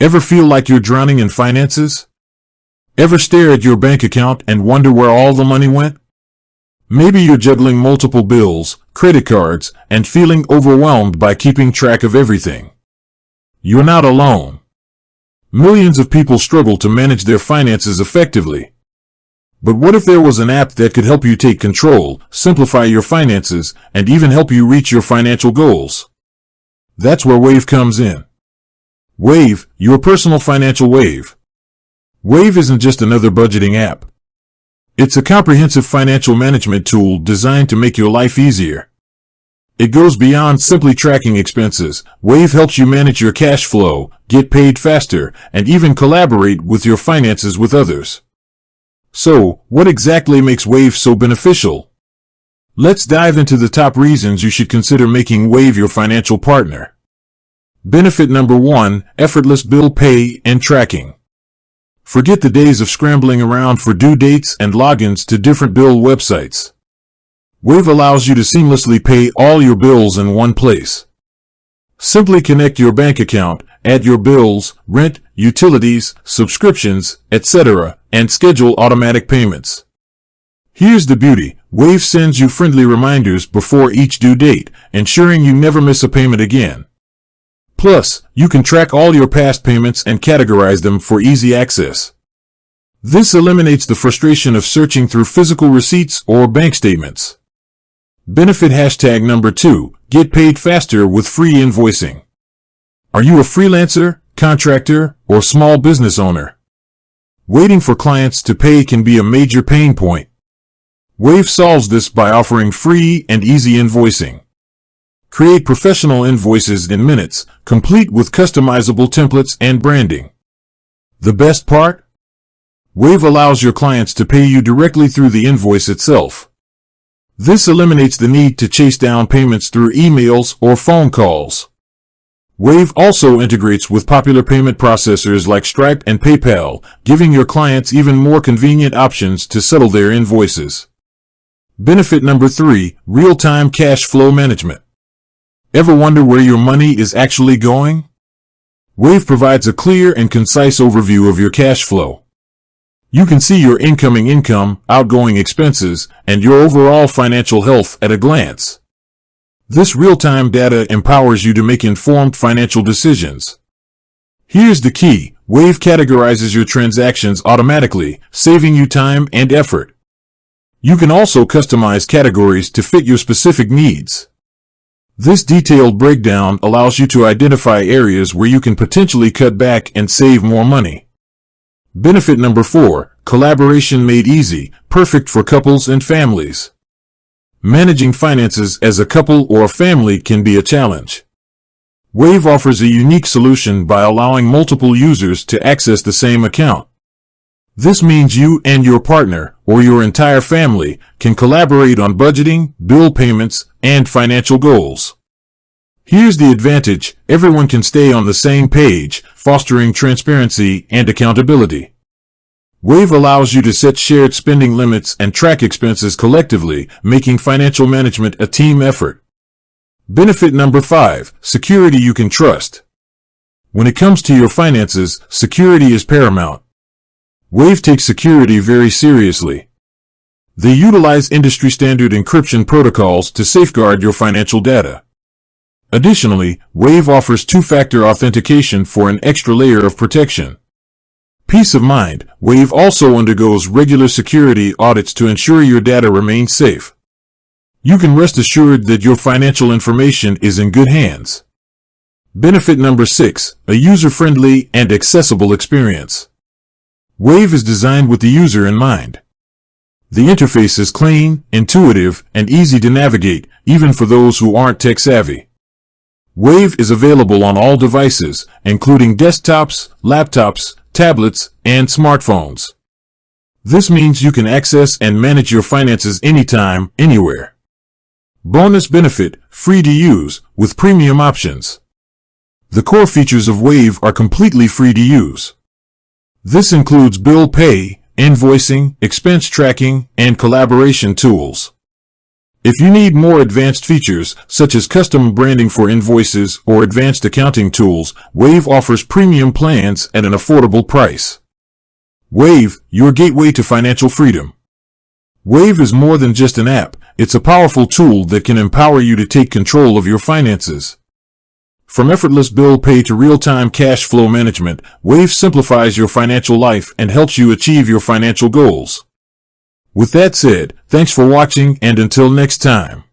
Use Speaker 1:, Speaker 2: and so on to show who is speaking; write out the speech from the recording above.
Speaker 1: Ever feel like you're drowning in finances? Ever stare at your bank account and wonder where all the money went? Maybe you're juggling multiple bills, credit cards, and feeling overwhelmed by keeping track of everything. You're not alone. Millions of people struggle to manage their finances effectively. But what if there was an app that could help you take control, simplify your finances, and even help you reach your financial goals? That's where Wave comes in. Wave, your personal financial wave. Wave isn't just another budgeting app. It's a comprehensive financial management tool designed to make your life easier. It goes beyond simply tracking expenses. Wave helps you manage your cash flow, get paid faster, and even collaborate with your finances with others. So, what exactly makes Wave so beneficial? Let's dive into the top reasons you should consider making Wave your financial partner. Benefit number 1, effortless bill pay and tracking. Forget the days of scrambling around for due dates and logins to different bill websites. Wave allows you to seamlessly pay all your bills in one place. Simply connect your bank account, add your bills, rent, utilities, subscriptions, etc., and schedule automatic payments. Here's the beauty. Wave sends you friendly reminders before each due date, ensuring you never miss a payment again. Plus, you can track all your past payments and categorize them for easy access. This eliminates the frustration of searching through physical receipts or bank statements. Benefit hashtag number 2, get paid faster with free invoicing. Are you a freelancer, contractor, or small business owner? Waiting for clients to pay can be a major pain point. Wave solves this by offering free and easy invoicing. Create professional invoices in minutes, complete with customizable templates and branding. The best part? Wave allows your clients to pay you directly through the invoice itself. This eliminates the need to chase down payments through emails or phone calls. Wave also integrates with popular payment processors like Stripe and PayPal, giving your clients even more convenient options to settle their invoices. Benefit number 3, real-time cash flow management. Ever wonder where your money is actually going? Wave provides a clear and concise overview of your cash flow. You can see your incoming income, outgoing expenses, and your overall financial health at a glance. This real-time data empowers you to make informed financial decisions. Here's the key. Wave categorizes your transactions automatically, saving you time and effort. You can also customize categories to fit your specific needs. This detailed breakdown allows you to identify areas where you can potentially cut back and save more money. Benefit number 4, collaboration made easy, perfect for couples and families. Managing finances as a couple or a family can be a challenge. Wave offers a unique solution by allowing multiple users to access the same account. This means you and your partner, or your entire family, can collaborate on budgeting, bill payments, and financial goals. Here's the advantage: everyone can stay on the same page, fostering transparency and accountability. Wave allows you to set shared spending limits and track expenses collectively, making financial management a team effort. Benefit number 5, security you can trust. When it comes to your finances, security is paramount. Wave takes security very seriously. They utilize industry-standard encryption protocols to safeguard your financial data. Additionally, Wave offers two-factor authentication for an extra layer of protection. Peace of mind. Wave also undergoes regular security audits to ensure your data remains safe. You can rest assured that your financial information is in good hands. Benefit number 6, a user-friendly and accessible experience. Wave is designed with the user in mind. The interface is clean, intuitive, and easy to navigate, even for those who aren't tech-savvy. Wave is available on all devices, including desktops, laptops, tablets, and smartphones. This means you can access and manage your finances anytime, anywhere. Bonus benefit, free to use, with premium options. The core features of Wave are completely free to use. This includes bill pay, invoicing, expense tracking, and collaboration tools. If you need more advanced features, such as custom branding for invoices or advanced accounting tools, Wave offers premium plans at an affordable price. Wave, your gateway to financial freedom. Wave is more than just an app. It's a powerful tool that can empower you to take control of your finances. From effortless bill pay to real-time cash flow management, Wave simplifies your financial life and helps you achieve your financial goals. With that said, thanks for watching, and until next time.